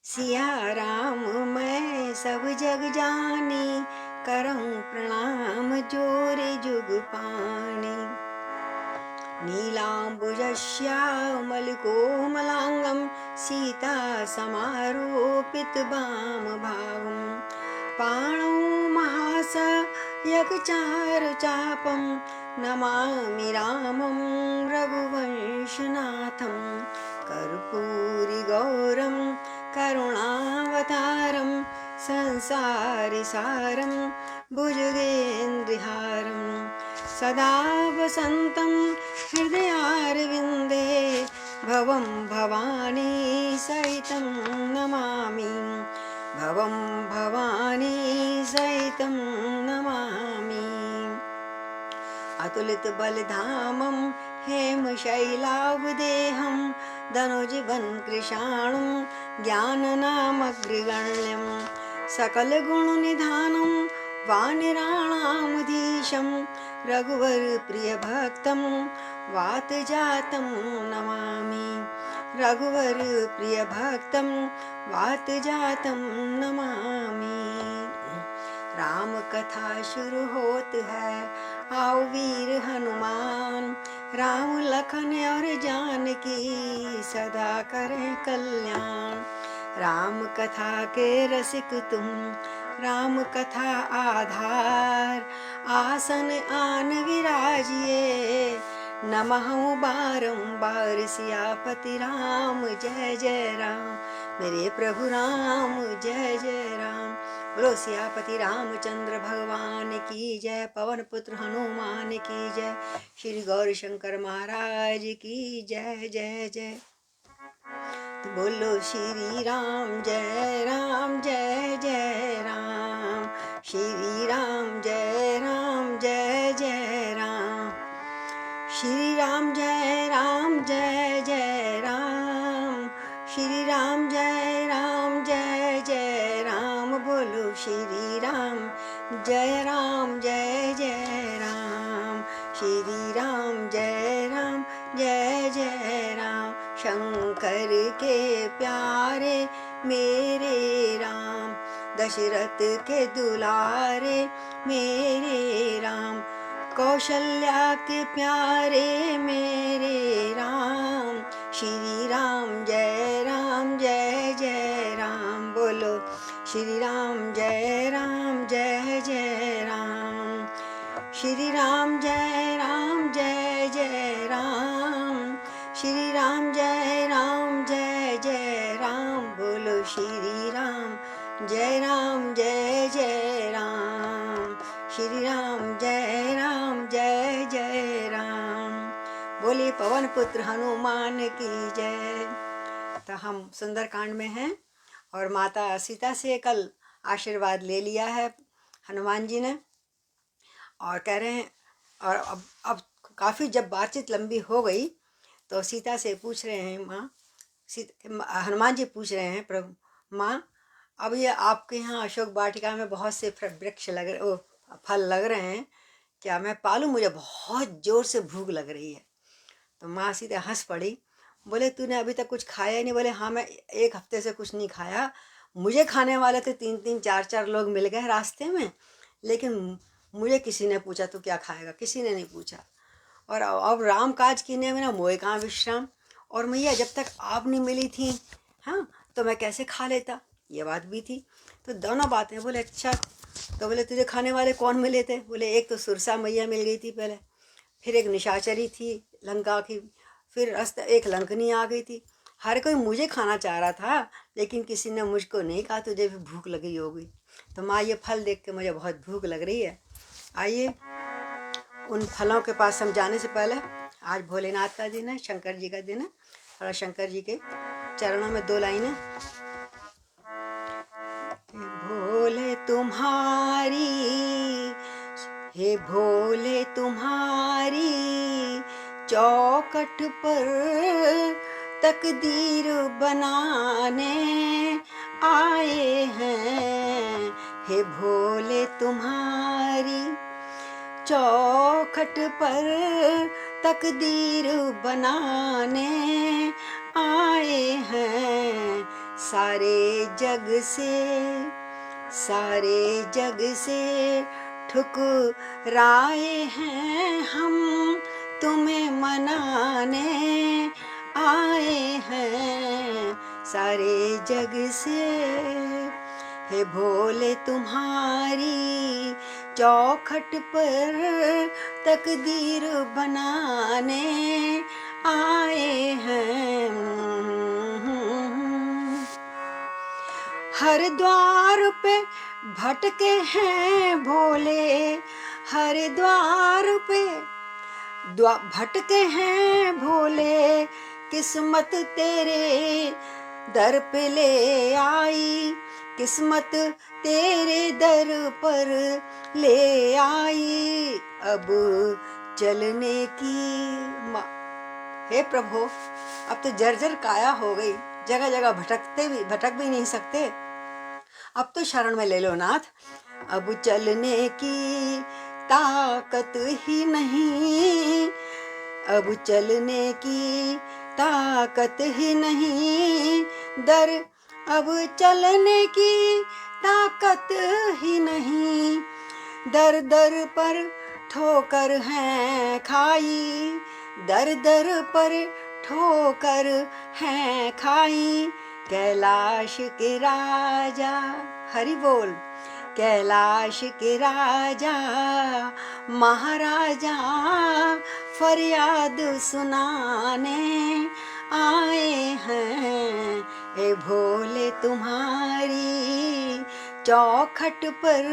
सिया राम मैं सब जग जानी, करऊं प्रणाम जोरे जुग पानी। नीलाम्बुजश्यामलकोमलाङ्गं सीता समारोपित वामभागं। पाणौ महासयकचारुचापं नमामि रामं रघुवंशनाथं। कर्पूरिगौरं करुणावतारं संसारसारं भुजगेन्द्रहारं। सदा वसन्तं हृदयारविन्दे भवं भवानी सहितं नमामि। भवं भवानी सहितं नमामि। अतुलित बलधामं हेमशैलावदेहं धनुजवनकृशाणुं ज्ञाननामग्रगण्यं। सकलगुणनिधानं वानराणामधीशं रघुवरप्रियभक्तं वातजातं नमामि। रघुवरप्रियभक्तं वातजातं नमामि। राम कथा शुरू होत है, आओ वीर हनुमान। राम लखन और जानकी सदा करें कल्याण। राम कथा के रसिक तुम, राम कथा आधार। आसन आन विराजिए, नमहु बारंबार। सियापति राम जय जय राम, मेरे प्रभु राम जय जय राम। बोलो सियापति रामचंद्र भगवान की जय। पवन पुत्र हनुमान की जय। श्री गौरी शंकर महाराज की जय जय जय। तो बोलो श्री राम जय जय राम। श्री राम जय जय राम। श्री राम जय जय राम। श्री राम जय जय राम। बोलो श्री राम जय जय राम। श्री राम जय जय राम। शंकर के प्यारे मेरे राम, दशरथ के दुलारे मेरे राम। कौशल्या के प्यारे मेरे राम। श्री राम जय जय राम। बोलो श्री राम जय जय राम। श्री राम जय जय राम। श्री राम जय जय राम। बोलो श्री राम जय जय राम। श्री राम जय जय राम। बोलिए पवन पुत्र हनुमान की जय। तो हम सुंदरकांड में हैं और माता सीता से कल आशीर्वाद ले लिया है हनुमान जी ने, और कह रहे हैं, और अब काफ़ी जब बातचीत लंबी हो गई तो सीता से पूछ रहे हैं, हनुमान जी पूछ रहे हैं, प्रभु माँ अब ये आपके यहाँ अशोक वाटिका में बहुत से वृक्ष लग रहे, फल लग रहे हैं, क्या मैं पालूँ? मुझे बहुत ज़ोर से भूख लग रही है। तो माँ सीता हंस पड़ी, बोले तूने अभी तक कुछ खाया नहीं? बोले हाँ, मैं 1 हफ्ते से कुछ नहीं खाया। मुझे खाने वाले तो 3-3 4-4 लोग मिल गए रास्ते में, लेकिन मुझे किसी ने पूछा तो क्या खाएगा? किसी ने नहीं पूछा। और अब राम काज कीने में ना मोए कहाँ विश्राम। और मैया जब तक आप नहीं मिली थी, हाँ, तो मैं कैसे खा लेता? ये बात भी थी। तो दोनों बातें। बोले अच्छा, तो बोले तुझे खाने वाले कौन मिले थे? बोले एक तो सुरसा मैया मिल गई थी पहले, फिर एक निशाचरी थी लंका की, फिर एक लंकनी आ गई थी। हर कोई मुझे खाना चाह रहा था, लेकिन किसी ने मुझको नहीं कहा तुझे भी भूख लगी होगी। तो माँ ये फल देख के मुझे बहुत भूख लग रही है। आइए उन फलों के पास हम जाने से पहले, आज भोलेनाथ का दिन है, शंकर जी का दिन है, थोड़ा शंकर जी के चरणों में 2 लाइनें। भोले तुम्हारी, हे भोले तुम्हारी चौखट पर तकदीर बनाने आए हैं। हे भोले तुम्हारी चौखट पर तकदीर बनाने आए हैं। सारे जग से ठुकराए हैं हम, तुम्हें मनाने आए हैं सारे जग से। हे भोले तुम्हारी चौखट पर तकदीर बनाने आए हैं। हर द्वार पे भटके हैं भोले, हर द्वार पे भटके हैं भोले, किस्मत तेरे दर पे ले आई, किस्मत तेरे दर पर ले आई। अब चलने की हे प्रभु, अब तो जर्जर काया हो गई, जगह जगह भटक भी नहीं सकते, अब तो शरण में ले लो नाथ। अब चलने की ताकत ही नहीं, अब चलने की ताकत ही नहीं, अब चलने की ताकत ही नहीं, दर दर पर ठोकर है खाई, दर दर पर ठोकर है खाई। कैलाश के राजा, हरि बोल, कैलाश के राजा महाराजा फरियाद सुनाने आए हैं। हे भोले तुम्हारी चौखट पर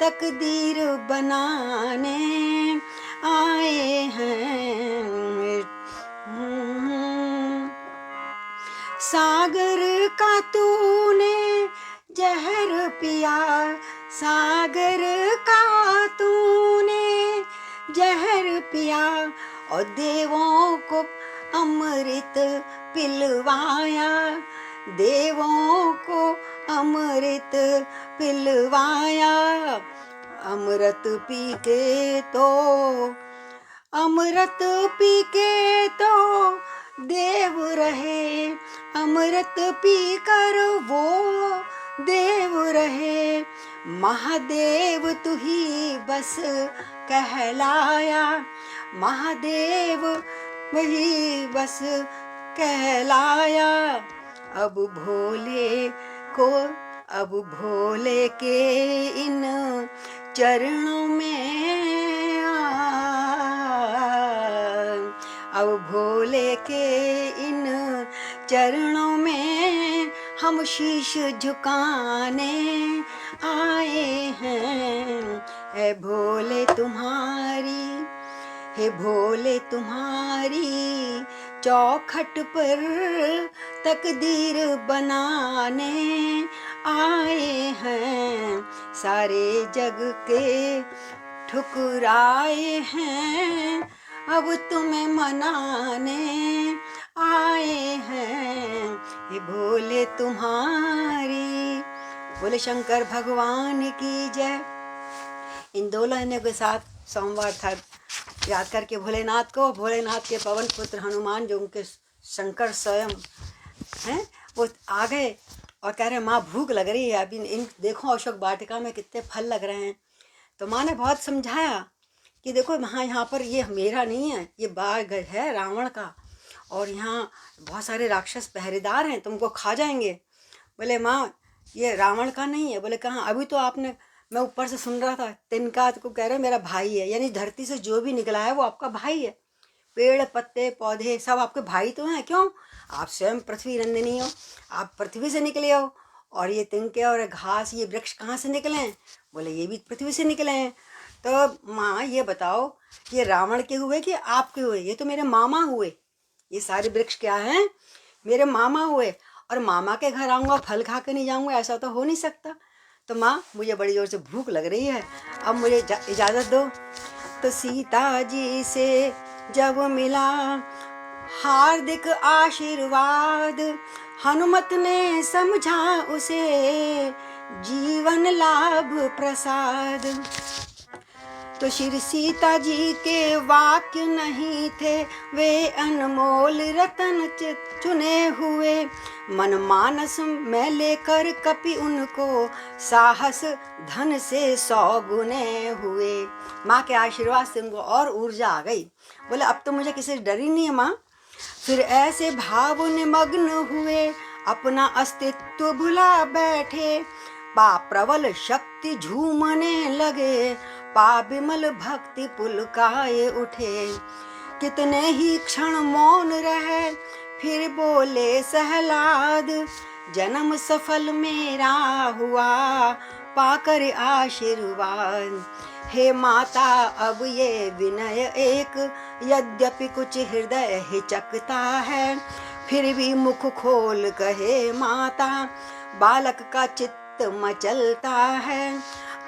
तकदीर बनाने आए हैं। सागर का तूने जहर पिया, सागर का तूने जहर पिया, और देवों को अमृत पिलवाया, देवों को अमृत पिलवाया। अमृत पी के तो, अमृत पी के तो देव रहे, अमृत पी कर वो देव रहे। महादेव तू ही बस कहलाया, महादेव वही बस कहलाया। अब भोले के इन चरणों में अब भोले के इन चरणों में हम शीश झुकाने आए हैं। हे भोले तुम्हारी चौखट पर तकदीर बनाने आए हैं। सारे जग के ठुकराए हैं, अब तुम्हें मनाने आए हैं। ये भोले तुम्हारी, बोले शंकर भगवान की जय। इन दो लाइनों के साथ सोमवार था याद करके भोलेनाथ को, भोलेनाथ के पवन पुत्र हनुमान जो उनके शंकर स्वयं हैं, वो आ गए और कह रहे हैं माँ भूख लग रही है, अभी इन देखो अशोक वाटिका में कितने फल लग रहे हैं। तो माँ ने बहुत समझाया कि देखो यहाँ पर ये मेरा नहीं है, ये बाग है रावण का, और यहाँ बहुत सारे राक्षस पहरेदार हैं, तुमको खा जाएंगे। बोले माँ ये रावण का नहीं है। बोले कहाँ? अभी तो आपने, मैं ऊपर से सुन रहा था, तिनका को कह रहे मेरा भाई है, यानी धरती से जो भी निकला है वो आपका भाई है। पेड़ पत्ते पौधे सब आपके भाई तो हैं, क्यों? आप स्वयं पृथ्वी नंदिनी हो, आप पृथ्वी से निकले हो। और ये तिनके और घास, ये वृक्ष कहाँ से निकले हैं? बोले ये भी पृथ्वी से निकले हैं। तो माँ ये बताओ, ये रावण के हुए कि आपके हुए? ये तो मेरे मामा हुए। ये सारे वृक्ष क्या हैं? मेरे मामा हुए। और मामा के घर आऊँगा फल खा के नहीं जाऊँगा, ऐसा तो हो नहीं सकता। तो माँ मुझे बड़ी जोर से भूख लग रही है, अब मुझे इजाज़त दो। तो सीता जी से जब मिला हार्दिक आशीर्वाद, हनुमत ने समझा उसे जीवन लाभ प्रसाद। तो श्री सीता जी के वाक्य नहीं थे, वे अनमोल रतन चुने हुए। मन मानस में लेकर कपि उनको, साहस धन से 100 गुने हुए। माँ के आशीर्वाद से उनको और ऊर्जा आ गई। बोले अब तो मुझे किसी से डर ही नहीं है माँ। फिर ऐसे भाव निमग्न हुए, अपना अस्तित्व भुला बैठे। पा प्रबल शक्ति झूमने लगे, पा विमल भक्ति पुलकाए उठे। कितने ही क्षण मौन रहे, फिर बोले सहलाद, जन्म सफल मेरा हुआ, पाकर आशीर्वाद। हे माता अब ये विनय एक, यद्यपि कुछ हृदय हिचकता है, फिर भी मुख खोल कहे माता, बालक का चित्त मचलता है।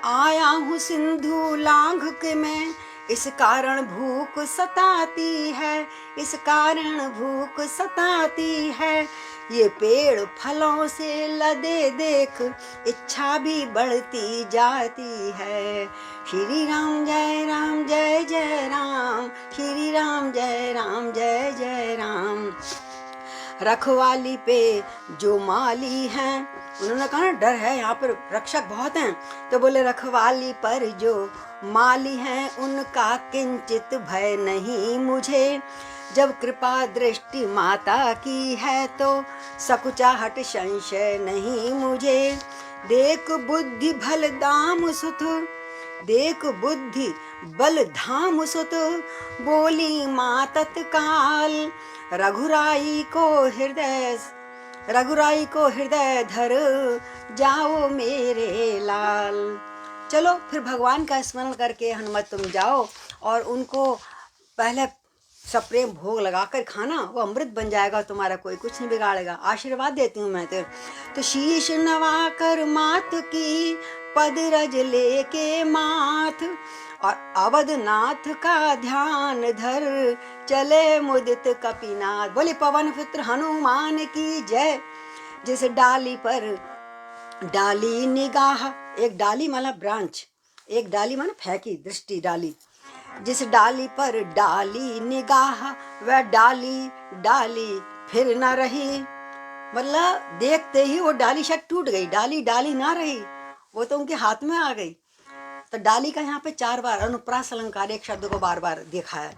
आया हूँ सिंधु लांघ के मैं, इस कारण भूख सताती है, इस कारण भूख सताती है। ये पेड़ फलों से लदे देख, इच्छा भी बढ़ती जाती है। श्री राम जय राम जय जय राम, श्री राम जय राम जय जय राम। रखवाली पे जो माली हैं, उन्होंने कहा ना डर है यहाँ पर रक्षक बहुत हैं, तो बोले रखवाली पर जो माली हैं, उनका किंचित भय नहीं मुझे। जब कृपा दृष्टि माता की है, तो सकुचाहट संशय नहीं मुझे। देख बुद्धि भल दाम सुत, देख बुद्धि बल धाम सुत, बोली माँ तत्काल, रघुराई को हृदय धर, जाओ मेरे लाल। चलो फिर भगवान का स्मरण करके हनुमत तुम जाओ और उनको पहले सप्रेम भोग लगाकर खाना, वो अमृत बन जाएगा तुम्हारा, कोई कुछ नहीं बिगाड़ेगा। आशीर्वाद देती हूँ मैं तो शीश नवा कर मात की, पद रज लेके माथ, और अवधनाथ का ध्यान धर, चले मुदित कपिनाथ। बोले पवन पुत्र हनुमान की जय। जिस डाली पर डाली निगाह, एक डाली माना ब्रांच, एक डाली माना फेंकी दृष्टि डाली। जिस डाली पर डाली निगाह, वह डाली डाली फिर न रही। मतलब देखते ही वो डाली शायद टूट गई, डाली डाली ना रही, वो तो उनके हाथ में आ गई। तो डाली का यहाँ पे 4 बार अनुप्रास अलंकार एक शब्द को बार बार देखा है।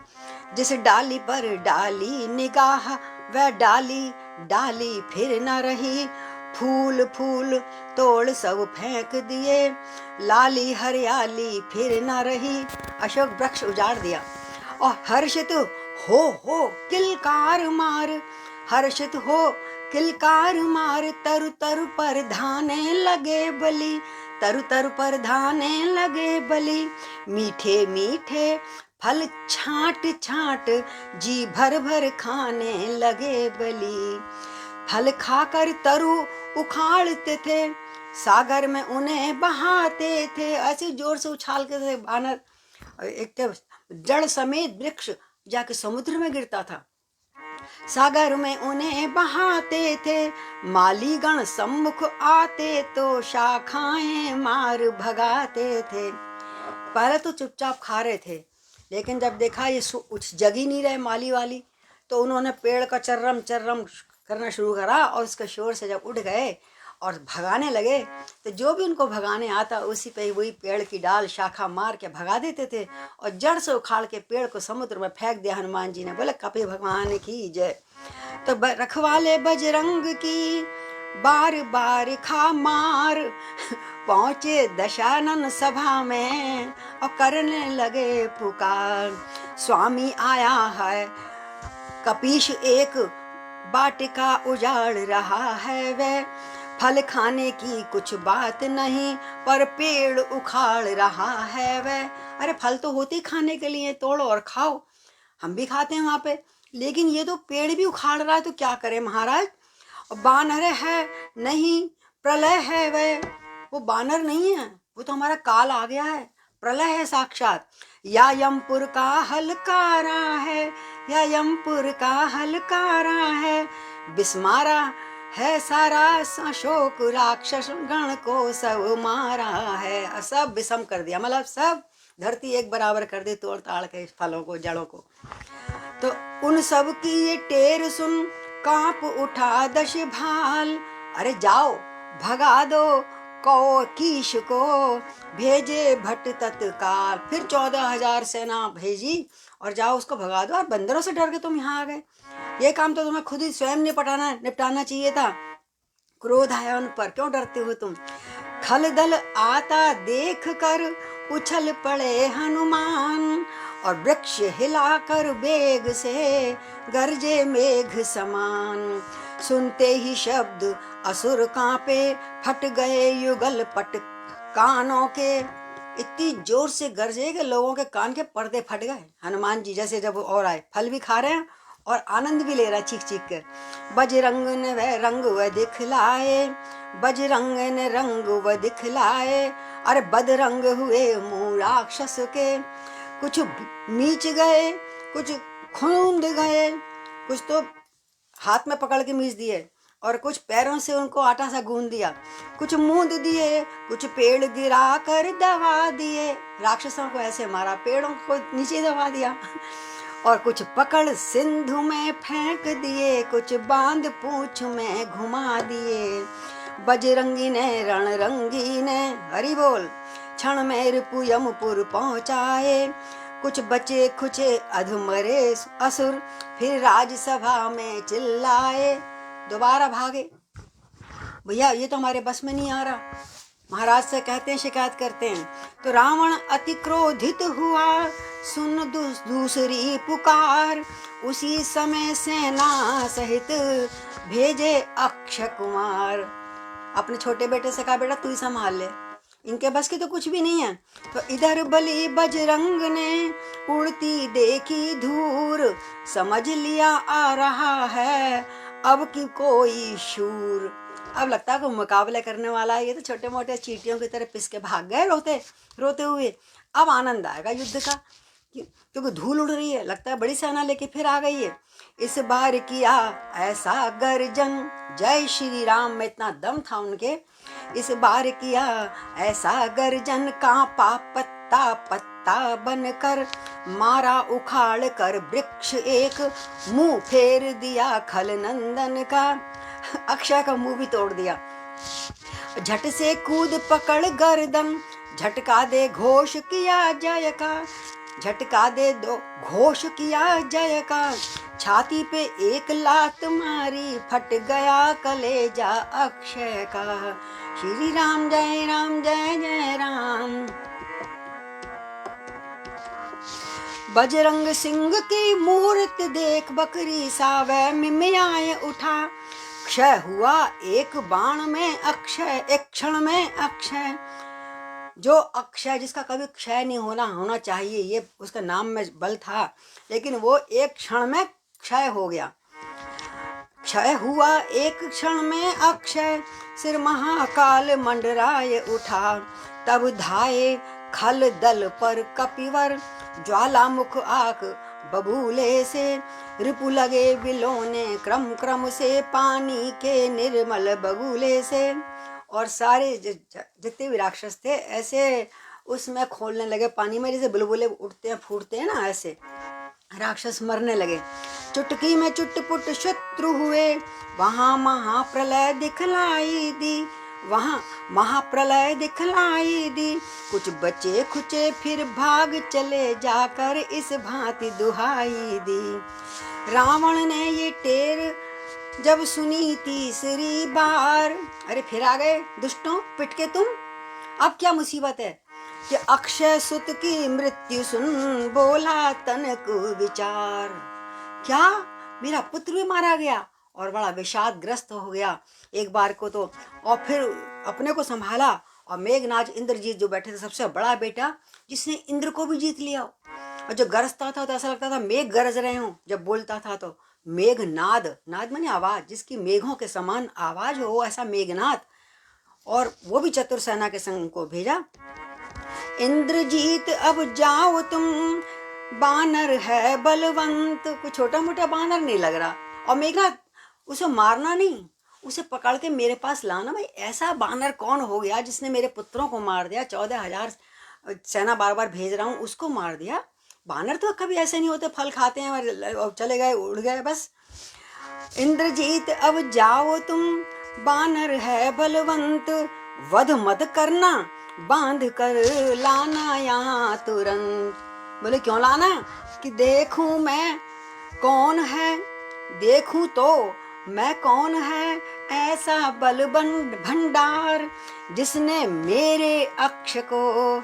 जिस डाली पर डाली निगाह, वह डाली डाली फिर न रही। फूल फूल तोड़ सब फेंक दिए, लाली हरियाली फिर न रही। अशोक वृक्ष उजाड़ दिया और हर्षित हो किलकार मार, हर्षित हो किलकार मार, तरु तरु पर धाने लगे बलि, तरु तरु पर धाने लगे बलि। मीठे मीठे फल छांट छांट, जी भर भर खाने लगे बलि। फल खाकर तरु उखाड़ते थे, सागर में उन्हें बहाते थे। ऐसे जोर से उछाल के थे बानर, एक जड़ समेत वृक्ष जाके समुद्र में गिरता था। सागर में उन्हें बहाते थे, मालीगण सम्मुख आते तो शाखाएं मार भगाते थे। पहले तो चुपचाप खा रहे थे, लेकिन जब देखा ये जग ही नहीं रहे माली वाली, तो उन्होंने पेड़ का चर्रम चर्रम करना शुरू करा और उसके शोर से जब उठ गए और भगाने लगे, तो जो भी उनको भगाने आता उसी पे वही पेड़ की डाल शाखा मार के भगा देते थे और जड़ से उखाड़ के पेड़ को समुद्र में फेंक दिया हनुमान जी ने। बोले कपि भगवान की जय। तो रखवाले बजरंग की बार बार खा मार, पहुंचे दशानन सभा में और करने लगे पुकार। स्वामी आया है कपीश एक बाटिका उजाड़ रहा है, वह फल खाने की कुछ बात नहीं, पर पेड़ उखाड़ रहा है वह। अरे फल तो होते खाने के लिए, तोड़ो और खाओ, हम भी खाते हैं वहाँ पे, लेकिन ये तो पेड़ भी उखाड़ रहा है, तो क्या करें महाराज। और बानर है नहीं, प्रलय है वह। वो बानर नहीं है, वो तो हमारा काल आ गया है, प्रलय है साक्षात। या यमपुर का हलकारा है, या यमपुर का हलकारा है, बिस्मारा है सारा अशोक, राक्षस गण को सब मारा है। सब विषम कर दिया, मतलब सब धरती एक बराबर कर दे तोड़ ताड़ के फलों को, जड़ों को। तो उन सब की ये टेर सुन कांप उठा दश भाल। अरे जाओ भगा दो कौ कीश को, भेजे भट्ट तत्काल। फिर 14,000 सेना भेजी और जाओ उसको भगा दो। और बंदरों से डर के तुम यहाँ आ गए, ये काम तो तुम्हें खुद ही स्वयं निपटाना चाहिए था। क्रोध आया उन पर, क्यों डरते हो तुम। खल दल आता देख कर उछल पड़े हनुमान, और वृक्ष हिलाकर बेग से गरजे मेघ समान। सुनते ही शब्द असुर कांपे, फट गए युगल पट कानों के। इतनी जोर से गरजे कि लोगों के कान के पर्दे फट गए। हनुमान जी जैसे जब और आए, फल भी खा रहे हैं और आनंद भी ले रहा है चीख चीख कर। बजरंग ने वह रंग वह दिखलाए, बजरंग ने रंग वह दिखलाए। अरे बदरंग हुए मुँह राक्षस के, कुछ मीच गए कुछ खूंद गए। कुछ तो हाथ में पकड़ के मीच दिए और कुछ पैरों से उनको आटा सा गूंद दिया। कुछ मूंद दिए, कुछ पेड़ गिरा कर दबा दिए। राक्षसों को ऐसे मारा, पेड़ों को नीचे दबा दिया। और कुछ पकड़ सिंधु में फेंक दिए, कुछ बांध पूंछ में घुमा दिए। बजरंगी ने रणरंगी ने, हरि बोल, क्षण में रिपु यमपुर पहुंचाए। कुछ बचे खुचे अधमरे असुर, फिर राजसभा में चिल्लाए। दोबारा भागे, भैया ये तो हमारे बस में नहीं आ रहा। महाराज से कहते हैं, शिकायत करते हैं। तो रावण अति क्रोधित हुआ, सुन दूसरी पुकार। उसी समय सेना सहित भेजे अक्षय कुमार। अपने छोटे बेटे से कहा, बेटा तू ही संभाल ले, इनके बस की तो कुछ भी नहीं है। तो इधर बली बजरंग ने उड़ती देखी धूर, समझ लिया आ रहा है अब की कोई शूर। अब लगता है कोई मुकाबला करने वाला है। ये तो छोटे मोटे चींटियों की तरह पिस के भाग गए रोते हुए। अब आनंद आएगा युद्ध का, क्योंकि धूल उड़ रही है। लगता है बड़ी सेना लेके फिर आ गई है। इस बार किया ऐसा गर्जन, जय श्री राम में इतना दम था उनके। इस बार किया ऐसा गर्जन, कांपा पत्ता पत्ता बनकर। मारा उखाड़ कर वृक्ष एक, मुंह फेर दिया खल नंदन का। अक्षय का मुंह भी तोड़ दिया। झट से कूद पकड़ गर्दन, झटका दे घोष किया जय का। झटका दे दो घोष किया जय का। छाती पे एक लात मारी, फट गया कलेजा अक्षय का। श्री राम जय जय राम। बजरंग सिंह की मूर्त देख, बकरी सा वह मिमियाए उठा। क्षय हुआ एक बाण में अक्षय, एक क्षण में अक्षय। जो अक्षय, जिसका कभी क्षय नहीं होना चाहिए, ये उसका नाम में बल था, लेकिन वो एक क्षण में क्षय हो गया। क्षय हुआ एक क्षण में अक्षय, सिर महाकाल मंडराए उठा। तब धाये खल दल पर कपिवर, ज्वालामुख आक बबूले से। रिपु लगे बिलोने क्रम क्रम से, पानी के निर्मल बगुले से। और सारे जितने भी राक्षस थे ऐसे उसमें खोलने लगे पानी में, जैसे बुलबुले उठते हैं फूटते हैं ना, ऐसे राक्षस मरने लगे। चुटकी में चुटपुट शत्रु हुए, वहां महाप्रलय दिखलाई दी। वहां महाप्रलय दिखलाई दी। कुछ बचे खुचे फिर भाग चले, जाकर इस भांति दुहाई दी। रावण ने ये टेर जब सुनी तीसरी बार, अरे फिर आ गए दुष्टों, पिट के तुम। अब क्या मुसीबत है कि अक्षय सुत की मृत्यु सुन, बोला तनक विचार। क्या मेरा पुत्र भी मारा गया, और बड़ा विषाद ग्रस्त हो गया एक बार को तो। और फिर अपने को संभाला, और मेघनाद इंद्रजीत जो बैठे थे, सबसे बड़ा बेटा, जिसने इंद्र को भी जीत लिया। और जो गरजता था तो ऐसा लगता था मेघ गरज रहे हों। जब बोलता था तो मेघनाद, नाद माने आवाज, जिसकी मेघों के समान आवाज हो, ऐसा मेघनाद। और वो भी चतुर सेना के संग को भेजा। इंद्रजीत अब जाओ तुम, बानर है बलवंत। कुछ छोटा मोटा बानर नहीं लग रहा। और मेघनाद, उसे मारना नहीं, उसे पकड़ के मेरे पास लाना। भाई ऐसा बानर कौन हो गया जिसने मेरे पुत्रों को मार दिया, 14,000 सेना बार बार भेज रहा हूँ, उसको मार दिया। बानर तो कभी ऐसे नहीं होते, फल खाते हैं और चले गए, उड़ गए बस। इंद्रजीत अब जाओ तुम, बानर है बलवंत, वध मत करना, बांध कर लाना यहाँ तुरंत। बोले क्यों लाना? कि देखूं मैं कौन है, देखूं तो मैं कौन है ऐसा भंडार, जिसने मेरे अक्ष को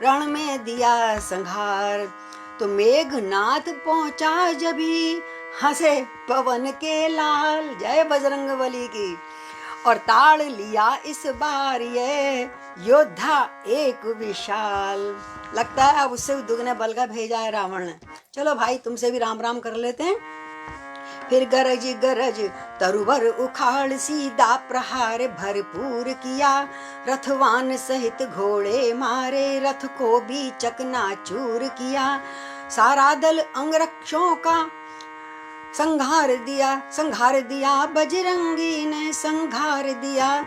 रण में दिया संहार। तो मेघनाथ पहुंचा जभी, हंसे पवन के लाल, जय बजरंगबली की, और ताड़ लिया इस बार ये योद्धा एक विशाल। लगता है अब उससे दुगने बल का भेजा है रावण ने। चलो भाई तुमसे भी राम राम कर लेते हैं। फिर गरज गरज तरुवर उखाड़, सीधा प्रहार भरपूर किया, रथवान सहित घोड़े मारे, रथ को भी चकनाचूर किया। सारा दल अंगरक्षों का संघार दिया, बजरंगी ने संघार दिया।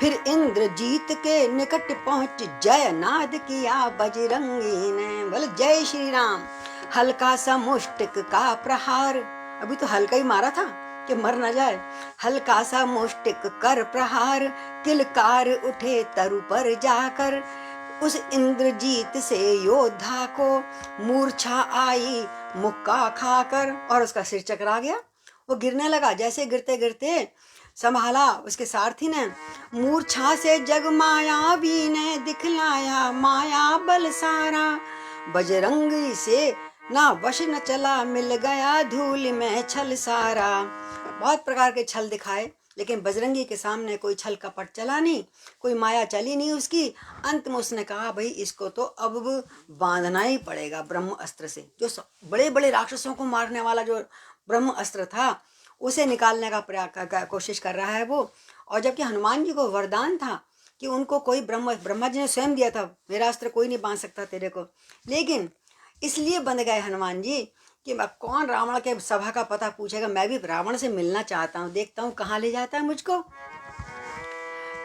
फिर इंद्रजीत के निकट पहुंच जय नाद किया, बजरंगी ने। बोले जय श्री राम। हल्का सा मुष्टिक का प्रहार, अभी तो हल्का ही मारा था कि मर न जाए, हल्का सा मुष्टिक कर प्रहार, किलकार उठे तरु पर जाकर, उस इंद्रजीत से योद्धा को मूर्छा आई मुक्का खाकर, और उसका सिर चकरा गया, वो गिरने लगा। जैसे गिरते गिरते संभाला उसके सारथी ने, मूर्छा से जग मायावी ने दिखलाया माया बल सारा, बजरंगी से ना वश न चला, मिल गया धूल में छल सारा। बहुत प्रकार के छल दिखाए, लेकिन बजरंगी के सामने कोई छल कपट चला नहीं, कोई माया चली नहीं उसकी। अंत में उसने कहा भाई इसको तो अब बांधना ही पड़ेगा ब्रह्म अस्त्र से। जो बड़े बड़े राक्षसों को मारने वाला जो ब्रह्म अस्त्र था, उसे निकालने का कोशिश कर रहा है वो। और जबकि हनुमान जी को वरदान था कि उनको कोई ब्रह्मा जी ने स्वयं दिया था, मेरा अस्त्र कोई नहीं बांध सकता तेरे को, लेकिन इसलिए बंध गए हनुमान जी कि कौन रावण के सभा का पता पूछेगा, मैं भी रावण से मिलना चाहता हूँ, देखता हूँ कहाँ ले जाता है मुझको।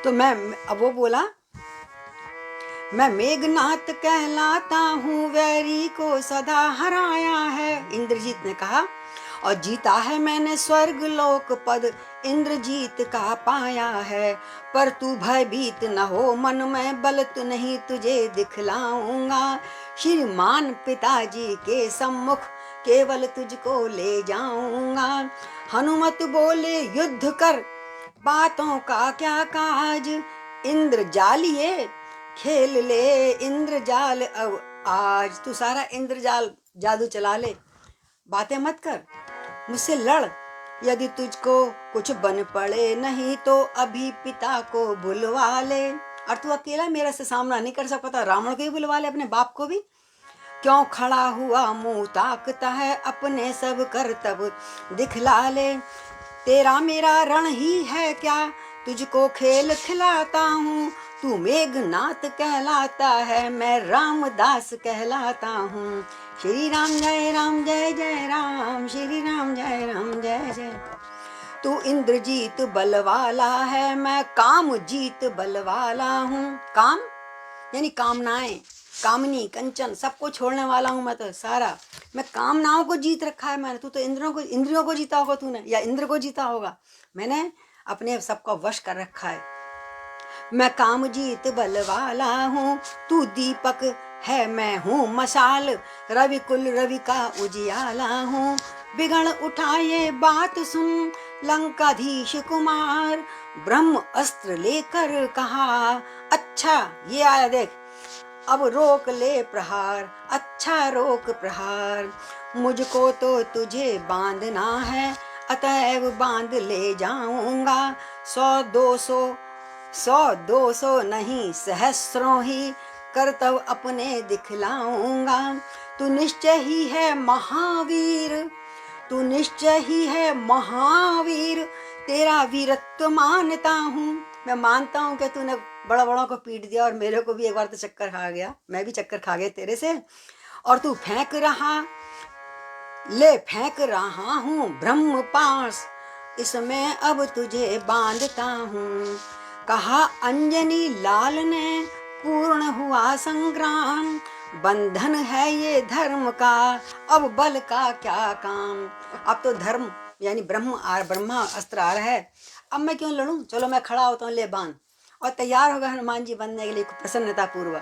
तो अब वो बोला, मैं मेघनाथ कहलाता हूँ, वैरी को सदा हराया है। इंद्रजीत ने कहा, और जीता है मैंने स्वर्ग लोक पद, इंद्रजीत का पाया है। पर तू भयभीत न हो मन में, बलत नहीं तुझे दिखलाऊंगा, श्रीमान पिताजी के सम्मुख केवल तुझको ले जाऊंगा। हनुमत बोले युद्ध कर, बातों का क्या काज, इंद्र जालिए खेल ले इंद्रजाल अब आज। तू सारा इंद्रजाल जादू चला ले, बातें मत कर, मुझसे लड़, यदि तुझको कुछ बन पड़े, नहीं तो अभी पिता को बुलवा ले। और तू अकेला मेरे से सामना नहीं कर सकता, रावण को ही बुलवा ले, अपने बाप को भी। क्यों खड़ा हुआ मुंह ताकता है, अपने सब करतब दिखला ले। तेरा मेरा रण ही है क्या, तुझको खेल खिलाता हूँ। तू मेघनाथ कहलाता है, मैं रामदास कहलाता हूँ। श्री राम जय जय राम, श्री राम जय जय। तू इंद्रजीत बलवाला है, मैं काम जीत बलवाला हूँ। काम यानी कामनाएं, कामनी कंचन सबको छोड़ने वाला हूँ मैं तो सारा। मैं कामनाओं को जीत रखा है मैंने। तू तो इंद्रियों को जीता होगा तूने, या इंद्र को जीता होगा। मैंने अपने सबका वश कर रखा है। मैं काम जीत बलवाला हूँ, तू दीपक है मैं हूँ मशाल, रवि कुल रवि का उजियाला हूँ। बिगड़ उठा ये बात सुन लंकाधीश कुमार, ब्रह्म अस्त्र लेकर कहा, अच्छा ये आया देख, अब रोक ले प्रहार, अच्छा रोक प्रहार। मुझको तो तुझे बांधना है, अतएव बांध ले जाऊंगा। 100-200 नहीं सहस्रों ही कर्तव्य अपने दिखलाऊंगा। तू निश्चय ही है महावीर, तू निश्चय ही है महावीर, तेरा वीरत्व मानता हूँ। मैं मानता हूँ कि तूने बड़ा बड़ों को पीट दिया, और मेरे को भी एक बार तो चक्कर खा गया, मैं भी चक्कर खा गया तेरे से। और तू फेंक रहा हूँ ब्रह्म पास, इसमें अब तुझे बांधता हूँ। कहा अंजनी लाल ने पूर्ण हुआ संग्राम, बंधन है ये धर्म का, अब बल का क्या काम। अब तो धर्म यानी ब्रह्मा अस्त्र आ रहा है, अब मैं क्यों लड़ूं, चलो मैं खड़ा होता हूँ, ले बांध। और तैयार हो गए हनुमान जी बनने के लिए प्रसन्नता पूर्वक।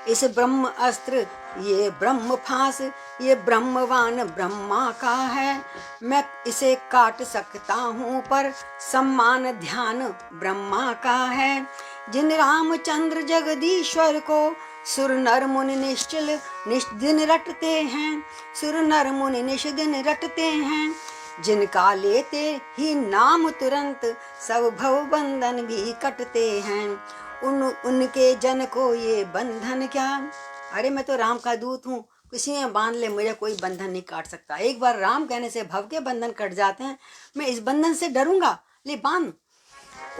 इस ब्रह्म अस्त्र ये ब्रह्म फांस, ये ब्रह्मवान ब्रह्मा का है, मैं इसे काट सकता हूँ पर सम्मान ध्यान ब्रह्मा का है। जिन रामचंद्र जगदीश्वर को सुर नर मुनि निश्चल दिन रटते हैं, सुर नर मुनि निश दिन रटते हैं, जिनका लेते ही नाम तुरंत सब भव बंधन भी कटते हैं। उनके जन को ये बंधन क्या, अरे मैं तो राम का दूत हूँ, किसी में बांध ले मुझे कोई बंधन नहीं काट सकता। एक बार राम कहने से भव के बंधन कट जाते हैं, मैं इस बंधन से डरूंगा, ले बांध।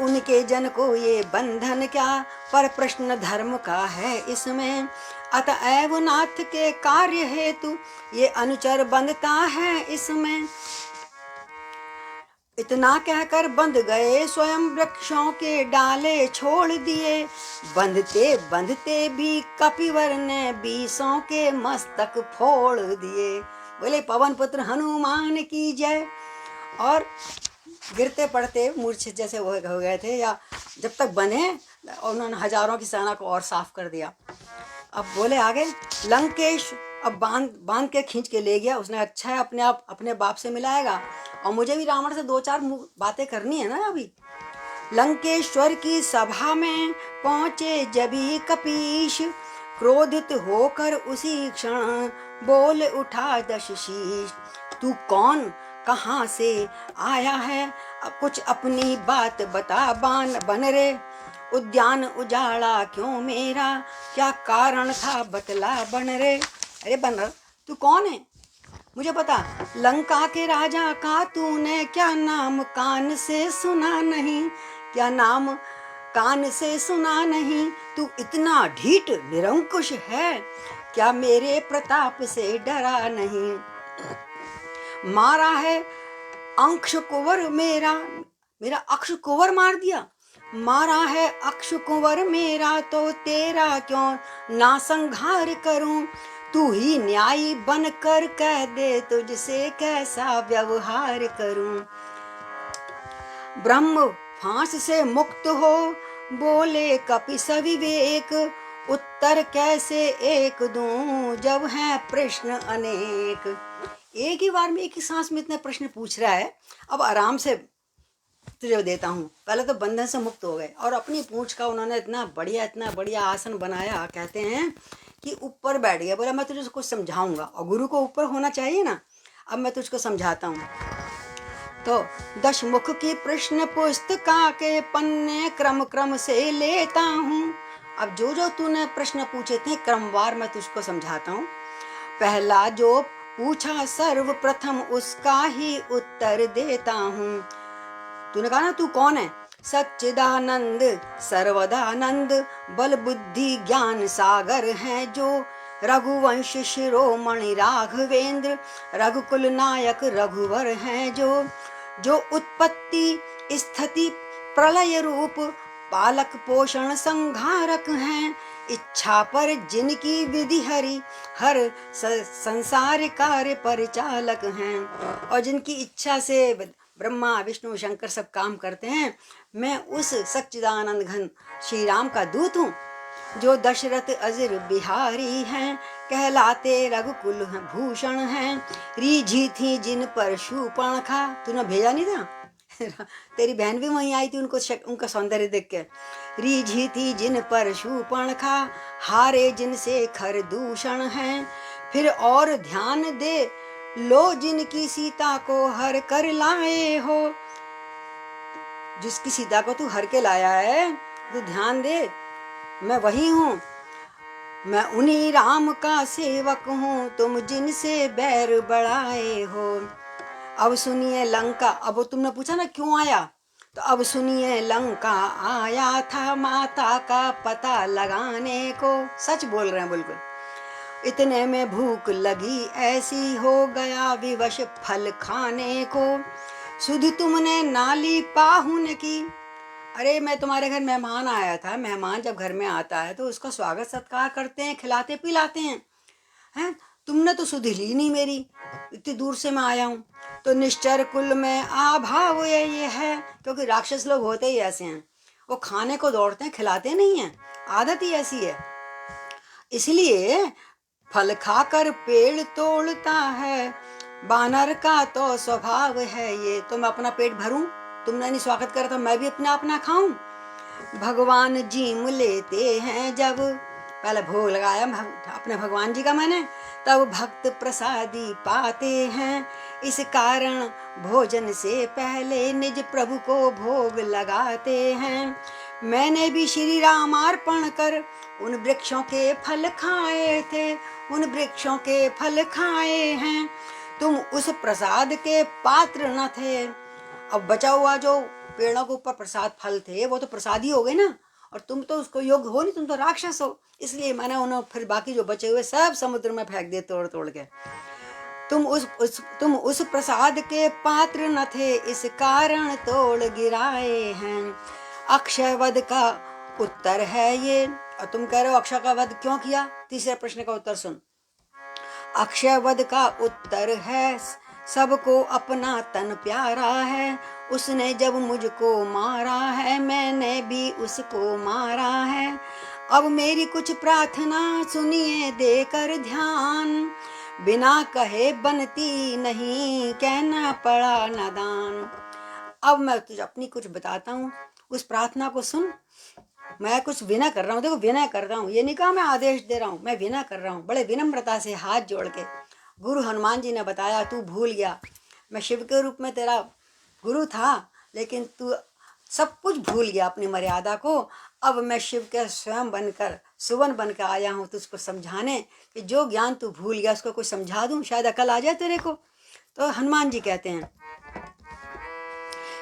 उनके जन को ये बंधन क्या, पर प्रश्न धर्म का है इसमें, अतएव नाथ के कार्य हेतु ये अनुचर बंधता है इसमें। इतना कहकर बंध गए स्वयं वृक्षों के डाले छोड़ दिए, बंधते बंधते भी कपिवर ने बीसों के मस्तक फोड़ दिए। बोले पवन पुत्र हनुमान की जय। और गिरते पड़ते मूर्छित जैसे हो गए थे, या जब तक बंधे उन्होंने हजारों की सेना को और साफ कर दिया। अब बोले आगे, लंकेश अब बांध के खींच के ले गया उसने, अच्छा है अपने आप अपने बाप से मिलाएगा, और मुझे भी रावण से दो चार बातें करनी है ना। अभी लंकेश्वर की सभा में पहुंचे जभी कपीश, क्रोधित होकर उसी क्षण बोल उठा दश शीश। तू कौन कहाँ से आया है, कुछ अपनी बात बता बन रे, उद्यान उजाड़ा क्यों मेरा, क्या कारण था बतला बन रे। अरे बनर तू कौन है मुझे बता, लंका के राजा का तूने क्या नाम कान से सुना नहीं, क्या नाम कान से सुना नहीं, तू इतना ढीठ निरंकुश है, क्या मेरे प्रताप से डरा नहीं। मारा है अंश कुंवर मेरा अक्ष कुंवर मार दिया, मारा है अक्ष कुंवर मेरा, तो तेरा क्यों ना संहार करूं, तू ही न्यायी बनकर कह दे तुझसे कैसा व्यवहार करूं। ब्रह्म फांस से मुक्त हो बोले कपि सविवेक, उत्तर कैसे एक दूं जब है प्रश्न अनेक। एक ही बार में एक ही सांस में इतने प्रश्न पूछ रहा है, अब आराम से तुझे देता हूँ। पहले तो बंधन से मुक्त हो गए और अपनी पूंछ का उन्होंने इतना बढ़िया आसन बनाया, कहते हैं कि ऊपर बैठ गया। बोला मैं तुझे कुछ समझाऊंगा, और गुरु को ऊपर होना चाहिए ना। अब मैं तुझको समझाता हूँ। तो 10 मुख की प्रश्न पुस्तिका के पन्ने क्रम से लेता हूँ। अब जो तूने प्रश्न पूछे थे क्रमवार मैं तुझको समझाता हूँ। पहला जो पूछा सर्वप्रथम उसका ही उत्तर देता हूँ। तूने कहा ना तू कौन है, सच्चिदानंद सर्वदानंद बल बुद्धि ज्ञान सागर है जो, रघुवंश शिरोमणि राघवेंद्र रघुकुल नायक रघुवर हैं जो उत्पत्ति स्थिति प्रलय रूप पालक पोषण संहारक हैं, इच्छा पर जिनकी विधि हर संसार कार्य परिचालक हैं। और जिनकी इच्छा से ब्रह्मा विष्णु शंकर सब काम करते हैं, मैं उस सच्चिदानंद घन श्री राम का दूत हूँ, जो दशरथ अजिर बिहारी हैं, कहलाते रघुकुल भूषण हैं। रीझी थी जिन पर शूर्पणखा, तूने भेजा नहीं था तेरी बहन भी वहीं आई थी उनका सौंदर्य देख के। रीझी थी जिन पर शूर्पणखा, हारे जिनसे खर दूषण हैं। फिर और ध्यान दे लो जिनकी सीता को हर कर लाए हो, जिसकी सीता को तू हर के लाया है तो ध्यान दे, मैं वही हूँ, मैं उन्हीं राम का सेवक हूँ, तुम जिनसे बैर बढ़ाए हो। अब सुनिए लंका, अब तुमने पूछा ना क्यों आया, तो अब सुनिए लंका आया था माता का पता लगाने को। सच बोल रहे हैं बिल्कुल। इतने में भूख लगी ऐसी हो गया विवश फल खाने को, सुध तुमने नाली पाहुन की, अरे मैं तुम्हारे घर मेहमान आया था, मेहमान जब घर में आता है तो उसका स्वागत सत्कार करते हैं, खिलाते पिलाते हैं। तुमने तो सुध ली नहीं मेरी, इतनी दूर से मैं आया हूँ। तो निश्चर कुल में आभाव ये है, क्योंकि राक्षस लोग होते ही ऐसे हैं, वो खाने को दौड़ते हैं, खिलाते नहीं हैं, आदत ही ऐसी है। इसलिए फल खाकर पेड़ तोड़ता है, बानर का तो स्वभाव है ये। तो मैं अपना पेट भरूं, तुमने नहीं स्वागत करा तो मैं भी अपना खाऊं। भगवान जीम लेते हैं जब, पहले भोग लगाया अपने भगवान जी का मैंने, तब भक्त प्रसादी पाते हैं। इस कारण भोजन से पहले निज प्रभु को भोग लगाते हैं। मैंने भी श्री रामार्पण कर उन वृक्षों के फल खाए थे, उन वृक्षों के फल खाए हैं। तुम उस प्रसाद के पात्र न थे। अब बचा हुआ जो पेड़ों के ऊपर प्रसाद फल थे वो तो प्रसाद ही हो गए ना, और तुम तो उसको योग्य हो नहीं, तुम तो राक्षस हो। इसलिए मैंने उन्हें फिर बाकी जो बचे हुए सब समुद्र में फेंक दिए तोड़ तोड़ के। तुम उस प्रसाद के पात्र न थे, इस कारण तोड़ गिराए हैं। अक्षय वध का उत्तर है ये। और तुम कह रहे हो अक्षय का वध क्यों किया? तीसरे प्रश्न का उत्तर सुन। अक्षय वध का उत्तर है, सबको अपना तन प्यारा है। उसने जब मुझको मारा है, मैंने भी उसको मारा है। अब मेरी कुछ प्रार्थना सुनिए देकर ध्यान, बिना कहे बनती नहीं, कहना पड़ा नादान। अब मैं तुझे अपनी कुछ बताता हूँ, उस प्रार्थना को सुन। मैं कुछ विनय कर रहा हूँ, देखो विनय कर रहा हूँ, ये नहीं कहा मैं आदेश दे रहा हूँ, मैं विनय कर रहा हूँ, बड़े विनम्रता से हाथ जोड़ के। गुरु हनुमान जी ने बताया तू भूल गया, मैं शिव के रूप में तेरा गुरु था, लेकिन तू सब कुछ भूल गया अपनी मर्यादा को। अब मैं शिव के स्वयं बनकर सुवन बनकर आया हूँ तुझको समझाने, कि जो ज्ञान तू भूल गया उसको कुछ समझा दूँ, शायद अकल आ जाए तेरे को। तो हनुमान जी कहते हैं,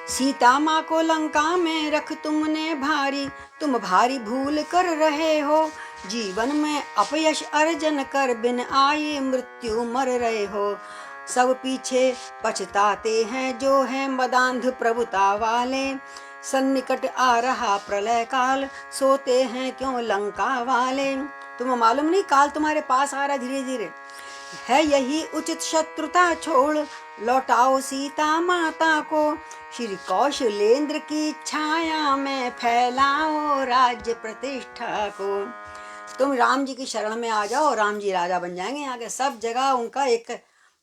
सीता माँ को लंका में रख तुमने भारी, तुम भारी भूल कर रहे हो। जीवन में अपयश अर्जन कर बिन आए मृत्यु मर रहे हो। सब पीछे पछताते हैं जो है मदांध प्रभुता वाले। सन्निकट आ रहा प्रलय काल, सोते हैं क्यों लंका वाले। तुम्हें मालूम नहीं काल तुम्हारे पास आ रहा धीरे धीरे है, यही उचित शत्रुता छोड़ लौटाओ सीता माता को। श्री कौशलेंद्र की छाया में फैलाओ राज्य प्रतिष्ठा को। तुम राम जी की शरण में आ जाओ, राम जी राजा बन जाएंगे, यहाँ के सब जगह उनका एक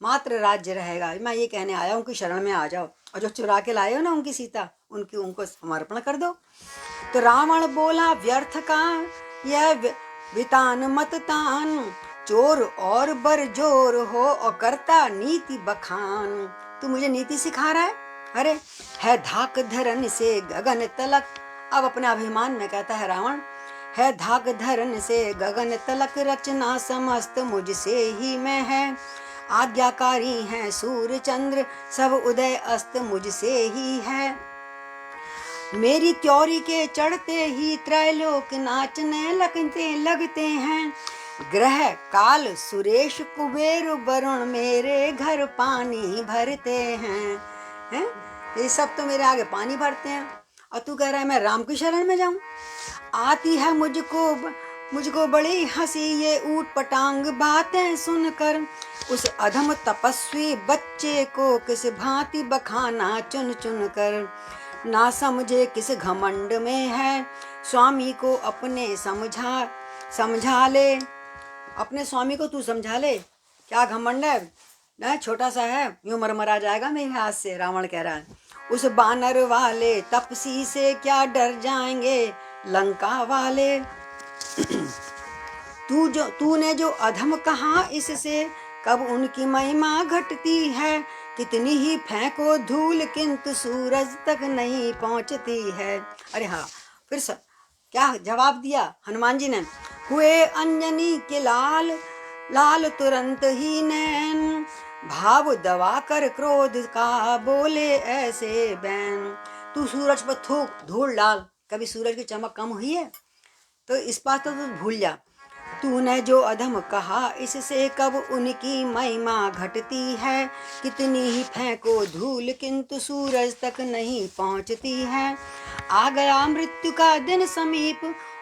मात्र राज्य रहेगा। मैं ये कहने आया उनकी शरण में आ जाओ, और जो चुरा के लाए हो ना उनकी सीता, उनको समर्पण कर दो। तो रावण बोला व्यर्थ का यह वितान मत तान, चोर और बरजोर हो और करता नीति बखान। तू मुझे नीति सिखा रहा है? अरे है धाक धरन से गगन तलक। अब अपने अभिमान में कहता है रावण, है धाक धरन से गगन तलक, रचना समस्त मुझसे ही में है। आज्ञाकारी हैं सूर्य चंद्र, सब उदय अस्त मुझसे ही है। मेरी त्योरी के चढ़ते ही त्रैलोक नाचने लगते हैं। ग्रह काल सुरेश कुबेर वरुण मेरे घर पानी भरते हैं। ये सब तो मेरे आगे पानी भरते हैं, और तू कह रहा है मैं राम की शरण में जाऊं। आती है मुझको बड़ी हंसी ये ऊट पटांग बातें सुनकर। उस अधम तपस्वी बच्चे को किस भांति बखाना चुन चुन कर। ना समझे किस घमंड में है, स्वामी को अपने समझा ले। अपने स्वामी को तू समझा ले, क्या घमंड है ना, छोटा सा है, यूं मरमरा जाएगा मेरे हाथ से। रावण कह रहा है उस बानर वाले तपसी से क्या डर जाएंगे लंका वाले। तूने जो अधम कहा इससे, कब उनकी महिमा घटती है। कितनी ही फेंको धूल किंतु सूरज तक नहीं पहुंचती है। अरे हाँ, फिर क्या जवाब दिया हनुमान जी ने, हुए अंजनी के लाल लाल तुरंत ही नैन, भाव दबा कर क्रोध का बोले ऐसे बैन। तू सूरज पर थूक धूल डाल, कभी सूरज की चमक कम हुई है? तो इस बात तो तू भूल जा। तूने जो अधम कहा इससे कब उनकी महिमा घटती है। कितनी ही फेंको धूल किंतु सूरज तक नहीं पहुंचती है। आ गया मृत्यु का दिन समीप,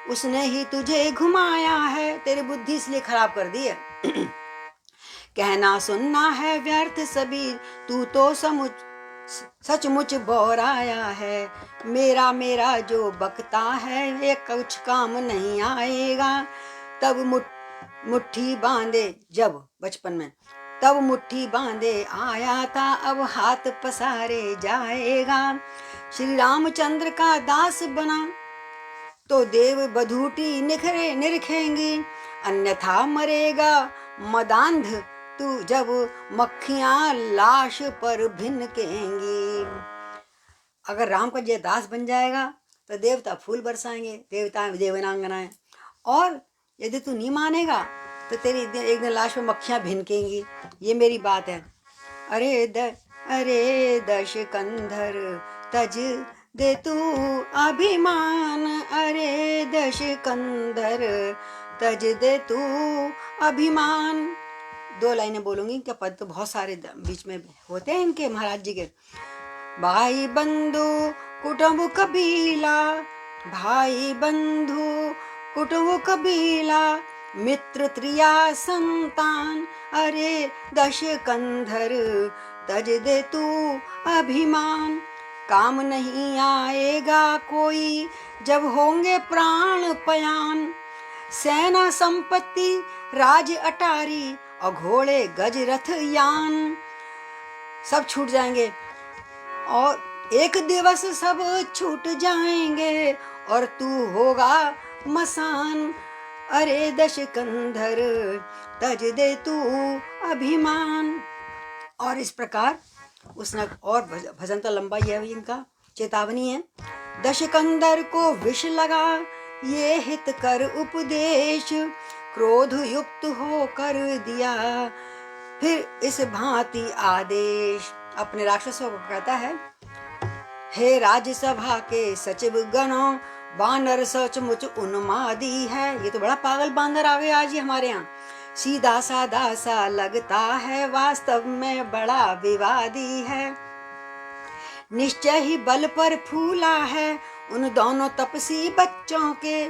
उसने ही तुझे घुमाया है। तेरी बुद्धि इसलिए खराब कर दी है। कहना सुनना है व्यर्थ सभी, तू तो सचमुच बौराया है। मेरा मेरा जो बकता है, ये कुछ काम नहीं आएगा। तब मुट्ठी बांधे, जब बचपन में तब मुट्ठी बांधे आया था, अब हाथ पसारे जाएगा। श्री रामचंद्र का दास बना तो देव बधूटी निरखेंगी, अन्यथा मरेगा मदांध तू जब मक्खियां लाश पर भिनकेंगी। अगर राम का ये दास बन जाएगा तो देवता फूल बरसाएंगे, देवता देवनांगनाएं। और यदि तू नहीं मानेगा तो तेरी एक दिन लाश में मक्खियां भिनकेंगी। ये मेरी बात है। अरे दश कंधर तज दे तू अभिमान, अरे दश कंधर तज दे तू अभिमान। 2 लाइनें बोलूंगी, क्या पद तो बहुत सारे बीच में होते हैं इनके, महाराज जी के। भाई बंधु कुटुंब कबीला, भाई बंधु कुटुंब कबीला, मित्र त्रिया संतान, अरे दश कंधर तज दे तू अभिमान। काम नहीं आएगा कोई जब होंगे प्राण पयान, सेना संपत्ति राज अटारी और घोड़े गज रथ यान सब छूट जाएंगे, और एक दिवस सब छूट जाएंगे और तू होगा मसान। अरे दश कंधर तज दे तू अभिमान। और इस प्रकार उसने, और भजन तो लंबा ही है, इनका चेतावनी है। दश कंधर को विष लगा ये हित कर उपदेश, क्रोध युक्त होकर दिया फिर इस भांति आदेश। अपने राक्षसों को कहता है, हे राज्यसभा के सचिव गणों, बानर सचमुच उन्मादी है। ये तो बड़ा पागल बांदर आ गए आज ही हमारे यहाँ। सीधा साधा सा लगता है, वास्तव में बड़ा विवादी है। निश्चय ही बल पर फूला है उन दोनों तपसी बच्चों के।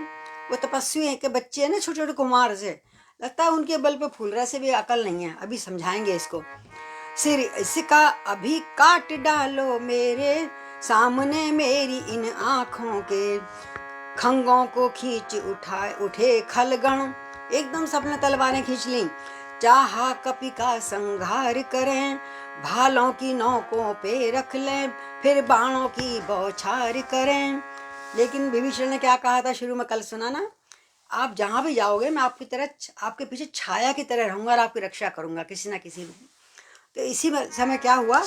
वो तपस्वी के बच्चे हैं ना, छोटे छोटे कुमार से, लगता है उनके बल पे फूल रहा से भी अकल नहीं है। अभी समझाएंगे इसको। सिर इसका अभी काट डालो मेरे सामने, मेरी इन आँखों के खंगों को खींच उठे खलगण। एकदम सबने तलवारें खींच ली, चाहा कपि का संहार करें, भालों की नोकों पे रख लें, फिर बाणों की बौछार करें। लेकिन विभीषण ने क्या कहा था शुरू में, कल सुना ना, आप जहां भी जाओगे मैं आपकी तरह, आपके पीछे छाया की तरह रहूंगा और आपकी रक्षा करूंगा किसी ना किसी। तो इसी समय क्या हुआ,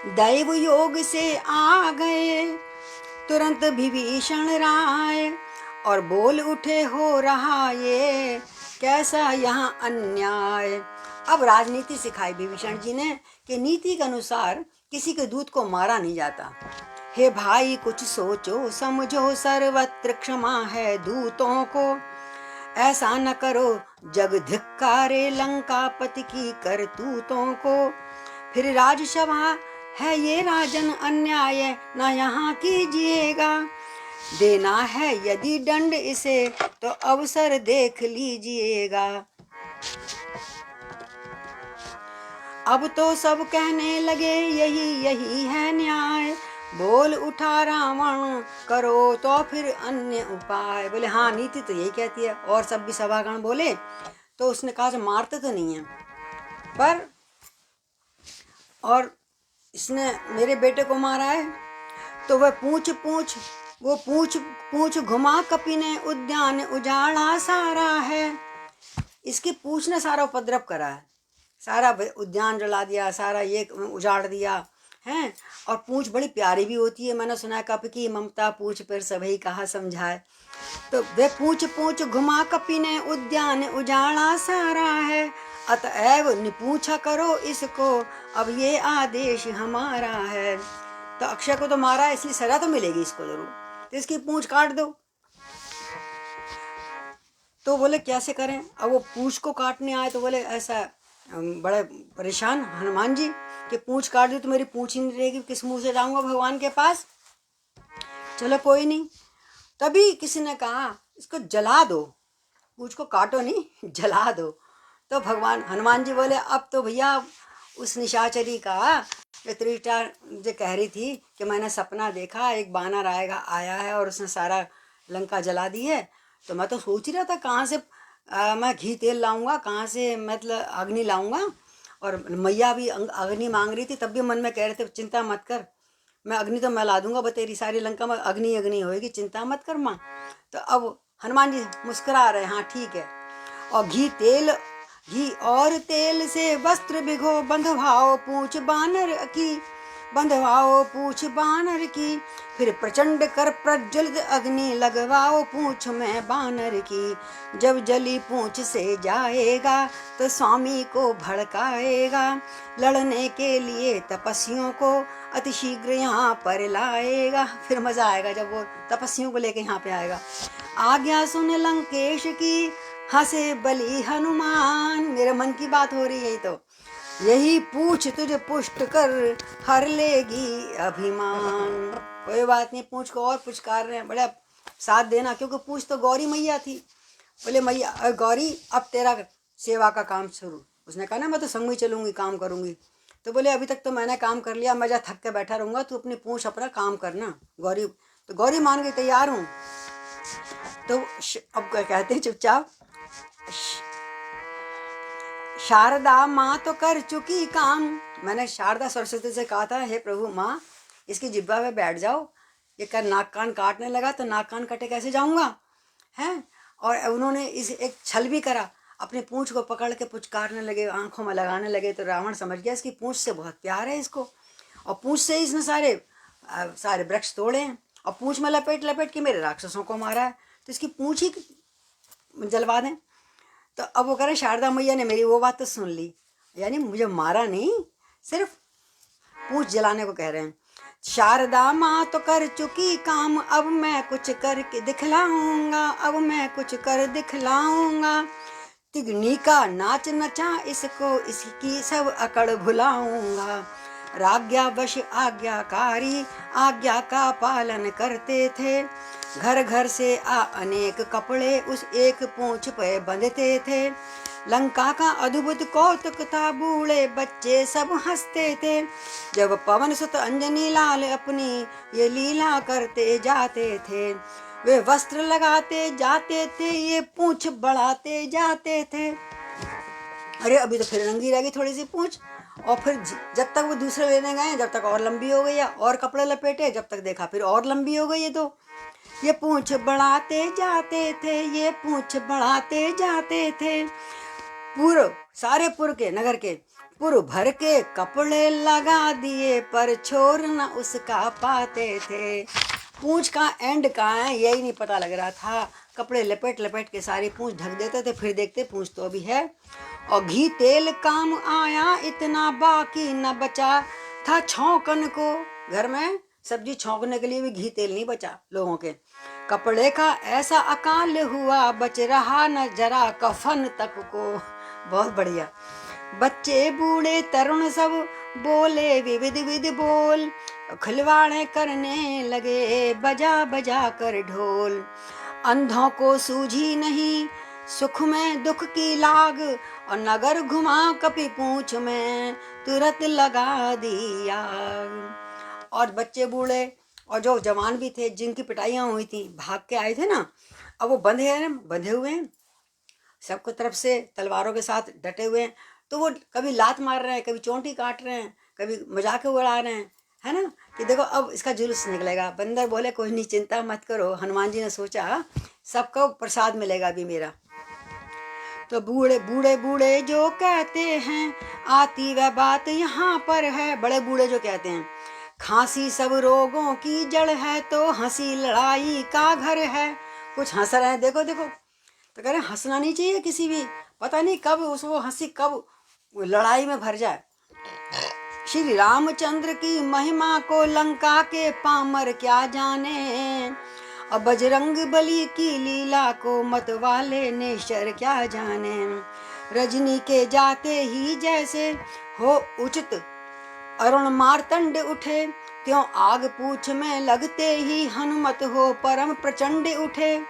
दैव योग से आ गए तुरंत विभीषण राय, और बोल उठे हो रहा ये कैसा यहाँ अन्याय। अब राजनीति सिखाई विभीषण जी ने कि नीति के अनुसार किसी के दूत को मारा नहीं जाता। हे भाई कुछ सोचो समझो, सर्वत्र क्षमा है दूतों को, ऐसा न करो जग धिक्कारे लंकापति की करतूतों को। फिर राजसभा है ये राजन, अन्याय न यहाँ कीजिएगा, देना है यदि दंड इसे तो अवसर देख लीजिएगा। अब तो सब कहने लगे यही है न्याय, बोल उठा रावण करो तो फिर अन्य उपाय। बोले हाँ, नीति तो यही कहती है। और सब भी सभागण बोले तो उसने कहा मारते तो नहीं है, पर और इसने मेरे बेटे को मारा है तो वह पूछ घुमा कपि ने उद्यान उजाड़ा सारा है। इसकी पूछ ने सारा उपद्रव करा है, सारा उद्यान जला दिया, सारा ये उजाड़ दिया है। और पूछ बड़ी प्यारी भी होती है, मैंने सुना है कपि की ममता पूछ पर सभी कहा समझाए। तो वे पूछ घुमा कपि ने उद्यान उजाड़ा सारा है, अतएव निपूछा करो इसको अब ये आदेश हमारा है। तो अक्षय को तो मारा है इसलिए सजा तो मिलेगी इसको जरूर, तो इसकी पूंछ काट दो। तो बोले कैसे करें, अब वो पूंछ को काटने आए तो बोले ऐसा, बड़े परेशान हनुमान जी कि पूंछ काट दी तो मेरी पूंछ ही नहीं रहेगी, किस मुंह से जाऊंगा भगवान के पास। चलो कोई नहीं। तभी किसी ने कहा इसको जला दो, पूंछ को काटो नहीं, जला दो। तो भगवान हनुमान जी बोले अब तो भैया उस निशाचरी का जो त्रिटा जो कह रही थी कि मैंने सपना देखा एक बानर आया है और उसने सारा लंका जला दी है, तो मैं तो सोच ही रहा था कहाँ से मैं घी तेल लाऊंगा, कहाँ से मतलब अग्नि लाऊंगा। और मैया भी अग्नि मांग रही थी, तब भी मन में कह रहे थे चिंता मत कर, मैं अग्नि तो मैं ला दूंगा, बतेरी सारी लंका में अग्नि अग्नि होएगी, चिंता मत कर माँ। तो अब हनुमान जी मुस्कुरा रहे, हाँ ठीक है। और घी और तेल से वस्त्र भिगो, बंधवाओ पूछ बानर की, बंधवाओ पूछ बानर की, फिर प्रचंड कर प्रज्वलित अग्नि लगवाओ पूछ में बानर की। जब जली पूछ से जाएगा तो स्वामी को भड़काएगा, लड़ने के लिए तपस्वियों को अति शीघ्र यहाँ पर लाएगा। फिर मजा आएगा जब वो तपस्वियों को लेके यहाँ पे आएगा। आज्ञा सुन लंकेश की, हंसे बली हनुमान। मेरे मन की बात हो रही है तो यही पूछ तुझे पुष्ट कर हर लेगी अभिमान। कोई बात नहीं, पूछ को और पुचकार रहे हैं, बड़ा साथ देना, क्योंकि पूछ तो गौरी मैया थी। बोले मैया गौरी अब तेरा सेवा का काम शुरू। उसने कहा ना मैं तो संग में चलूंगी, काम करूंगी। तो बोले अभी तक तो मैंने काम कर लिया, मैं जा थक के बैठा रहूंगा, तू अपनी पूछ अपना काम करना गौरी। तो गौरी मान गई, तैयार हूँ। तो अब कहते हैं चुपचाप, शारदा माँ तो कर चुकी काम। मैंने शारदा सरस्वती से कहा था हे प्रभु माँ इसकी जिब्बा पे बैठ जाओ, ये कर नाक कान काटने लगा तो नाक कान कटे कैसे जाऊंगा हैं। और उन्होंने इस एक छल भी करा, अपनी पूंछ को पकड़ के पुचकारने लगे, आंखों में लगाने लगे। तो रावण समझ गया इसकी पूंछ से बहुत प्यार है इसको, और पूंछ से ही इसने सारे वृक्ष तोड़े हैं, और पूंछ में लपेट लपेट के मेरे राक्षसों को मारा है, तो इसकी पूंछ ही जलवा दें। तो अब वो कह रहे शारदा मैया ने मेरी वो बात तो सुन ली, यानी मुझे मारा नहीं, सिर्फ पूंछ जलाने को कह रहे हैं। शारदा माँ तो कर चुकी काम, अब मैं कुछ करके दिखलाऊंगा, अब मैं कुछ कर दिखलाऊंगा। तिगनी का नाच नचा इसको, इसकी सब अकड़ भुलाऊंगा। राज्ञावश आज्ञाकारी आज्ञा का पालन करते थे, घर घर से अनेक कपड़े उस एक पूंछ पे बंधते थे। लंका का अद्भुत कौतुक था, बूढ़े बच्चे सब हंसते थे, जब पवन सुत अंजनी लाल अपनी ये लीला करते जाते थे। वे वस्त्र लगाते जाते थे, ये पूंछ बढ़ाते जाते थे। अरे अभी तो फिर रंगी रह गई थोड़ी सी पूंछ, और फिर जब तक वो दूसरे लेने गए जब तक और लंबी हो गई, और कपड़े लपेटे जब तक देखा फिर और लंबी हो गई। ये तो ये पूंछ बढ़ाते जाते थे, ये पूंछ बढ़ाते जाते थे। सारे पुर के नगर के पुर भर के कपड़े लगा दिए, पर छोर न उसका पाते थे। पूंछ का एंड कहाँ है यही नहीं पता लग रहा था, कपड़े लपेट लपेट के सारी पूंछ ढक देते थे, फिर देखते पूंछ तो अभी है। और घी तेल काम आया इतना, बाकी न बचा था छौंकन को। घर में सब्जी छौंकने के लिए भी घी तेल नहीं बचा लोगों के। कपड़े का ऐसा अकाल हुआ, बच रहा न जरा कफन तक को। बहुत बढ़िया। बच्चे बूढ़े तरुण सब बोले विविध विध बोल, खिलवाड़े करने लगे बजा बजा कर ढोल। अंधों को सूझी नहीं सुख में दुख की लाग, और नगर घुमा कपि पूंछ में तुरंत लगा दिया। और बच्चे बूढ़े और जो जवान भी थे जिनकी पिटाइयाँ हुई थी भाग के आए थे ना, अब वो बंधे हुए हैं, सबको तरफ से तलवारों के साथ डटे हुए हैं। तो वो कभी लात मार रहे हैं, कभी चोंटी काट रहे हैं, कभी मजाक उड़ा रहे हैं, है ना, कि देखो अब इसका जुलूस निकलेगा। बंदर बोले कोई नहीं चिंता मत करो, हनुमान जी ने सोचा सबको प्रसाद मिलेगा अभी मेरा। तो बूढ़े बूढ़े बूढ़े जो कहते हैं आती वह बात यहाँ पर है। बड़े बूढ़े जो कहते हैं खांसी सब रोगों की जड़ है, तो हंसी लड़ाई का घर है। कुछ हंस रहे हैं, देखो देखो, तो कह रहे हंसना नहीं चाहिए किसी भी, पता नहीं कब वो हंसी कब लड़ाई में भर जाए। श्री रामचंद्र की महिमा को लंका के पामर क्या जाने, और बजरंग बली की लीला को मत वाले नेशर क्या जाने। रजनी के जाते ही जैसे हो उचित अरुण मार्तंड उठे, त्यों आग पूछ में लगते ही हनुमत हो परम प्रचंड उठे।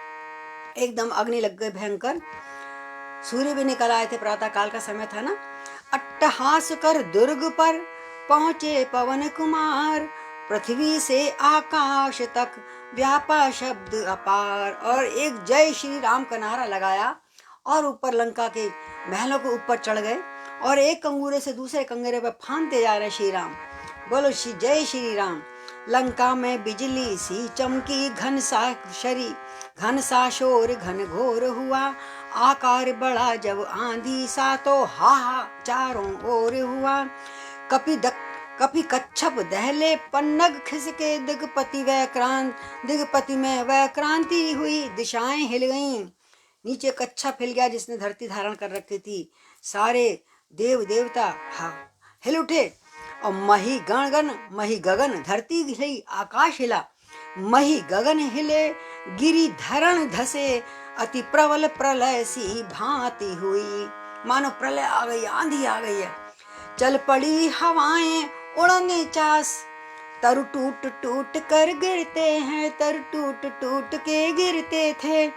एकदम अग्नि लग गए भयंकर। सूर्य भी निकल आए थे, प्रातः काल का समय था ना। अट्टहास कर दुर्ग पर पहुंचे पवन कुमार, पृथ्वी से आकाश तक व्यापा शब्द अपार। और एक जय श्री राम का नारा लगाया और ऊपर लंका के महलों के ऊपर चढ़ गए और एक कंगूरे से दूसरे कंगूरे पर फांदते जा रहे श्री राम। बोलो श्री जय श्री राम। लंका में बिजली सी चमकी, घन सा शोर घन घोर हुआ, आकार बड़ा जब आंधी सा तो हा चारों ओर हुआ। कपि कच्छप दहले पन्नग खिसके, दिगपति में वह क्रांति हुई, दिशाएं हिल गईं। नीचे कच्छप हिल गया जिसने धरती धारण कर रखी थी। सारे देव देवता हिल उठे और मही गगन, धरती हिली, आकाश हिला, मही गगन हिले, गिरी धरण धसे, अति प्रबल प्रलय सी भांति हुई। मानो प्रलय आ गई, आंधी आ गई है। चल पड़ी हवाएं उड़ने चास, तरु टूट टूट कर गिरते हैं, तरु टूट टूट के गिरते थे।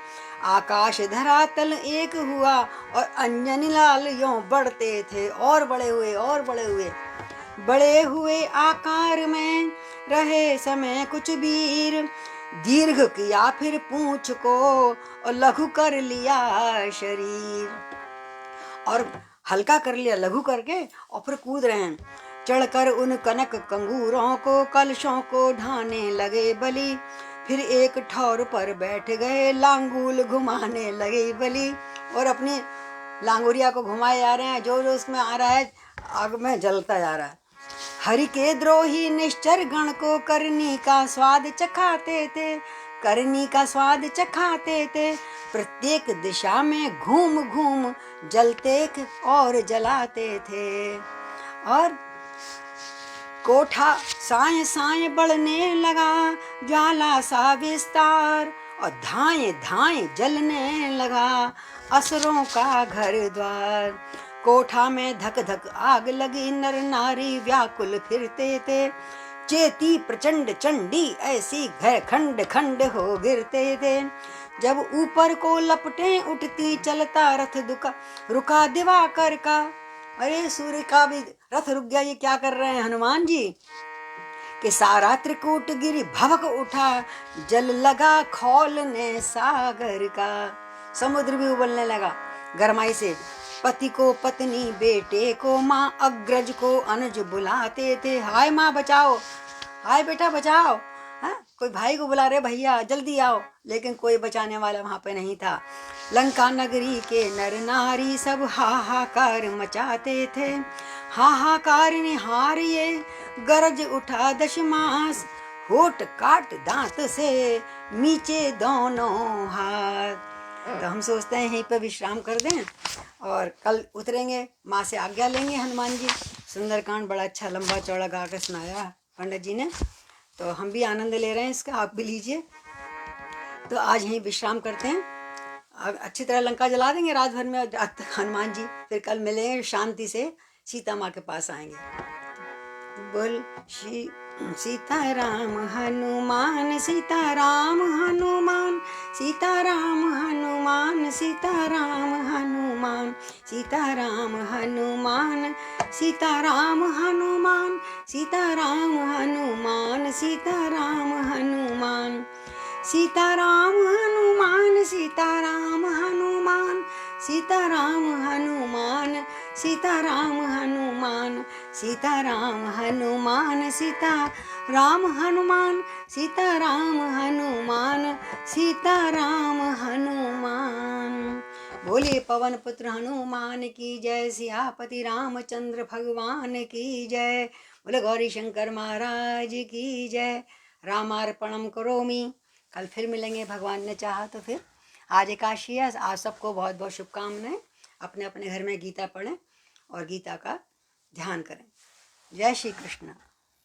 आकाश धरातल एक हुआ और अंजनी लाल यों बढ़ते थे, और बड़े हुए और बड़े हुए। बड़े हुए आकार में रहे समय कुछ वीर, दीर्घ किया फिर पूंछ को और लघु कर लिया शरीर। और हल्का कर लिया लघु करके और फिर कूद रहे हैं। चढ़कर उन कनक कंगूरों को कलशों को ढाने लगे बलि, फिर एक ठौर पर बैठ गए लांगूल घुमाने लगे बलि। और अपनी लांगुरिया को घुमाए जा रहे हैं, जो जो उसमें आ रहा है आग में जलता जा रहा है। हरि के द्रोही निश्चर गण को करनी का स्वाद चखाते थे, करनी का स्वाद चखाते थे। प्रत्येक दिशा में घूम घूम जलते और जलाते थे। और कोठा साए साए बढ़ने लगा, ज्वाला सा विस्तार, और धाए धाए जलने लगा असुरों का घर द्वार। कोठा में धक धक आग लगी, नर नारी व्याकुल फिरते थे। चेती प्रचंड चंडी ऐसी घर खंड खंड हो गिरते थे। जब ऊपर को लपटें उठती, चलता रथ रुका दिवाकर का। अरे सूर्य का भी रथ रुक गया, ये क्या कर रहे हैं हनुमान जी। कि सारा त्रिकूट गिरी भवक उठा, जल लगा खौलने सागर का। समुद्र भी उबलने लगा गरमाई से। पति को पत्नी, बेटे को माँ, अग्रज को अनुज बुलाते थे। हाय माँ बचाओ, हाय बेटा बचाओ। कोई भाई को बुला रहे, भैया जल्दी आओ, लेकिन कोई बचाने वाला वहां पे नहीं था। लंका नगरी के नर नारी सब हाहाकार मचाते थे। हाहाकार निहार ये गरज उठा दशमास, होठ काट दांत से नीचे दोनों हाथ। तो हम सोचते हैं यहीं पे विश्राम कर दें और कल उतरेंगे, माँ से आज्ञा लेंगे हनुमान जी। सुंदरकांड बड़ा अच्छा लंबा चौड़ा गा कर सुनाया पंडित जी ने, तो हम भी आनंद ले रहे हैं इसका, आप भी लीजिए। तो आज यहीं विश्राम करते हैं। अच्छी तरह लंका जला देंगे रात भर में हनुमान जी, फिर कल मिलेंगे शांति से, सीता माँ के पास आएंगे। बोल श्री सीताराम हनुमान, सीताराम हनुमान, सीताराम हनुमान, सीताराम हनुमान, सीताराम हनुमान, सीताराम हनुमान, सीताराम हनुमान, सीताराम हनुमान, सीताराम हनुमान, सीताराम हनुमान, सीताराम हनुमान, सीताराम हनुमान, सीताराम हनुमान, सीताराम हनुमान, सीताराम हनुमान, सीताराम हनुमान। बोले पवन पुत्र हनुमान की जय, सियापति रामचंद्र भगवान की जय। बोले गौरी शंकर महाराज की जय। रामार्पणम करोमि। कल फिर मिलेंगे भगवान ने चाहा तो। फिर आज एकादशी है, आप सबको बहुत बहुत शुभकामनाएं। अपने अपने घर में गीता पढ़ें और गीता का ध्यान करें। जय श्री कृष्ण।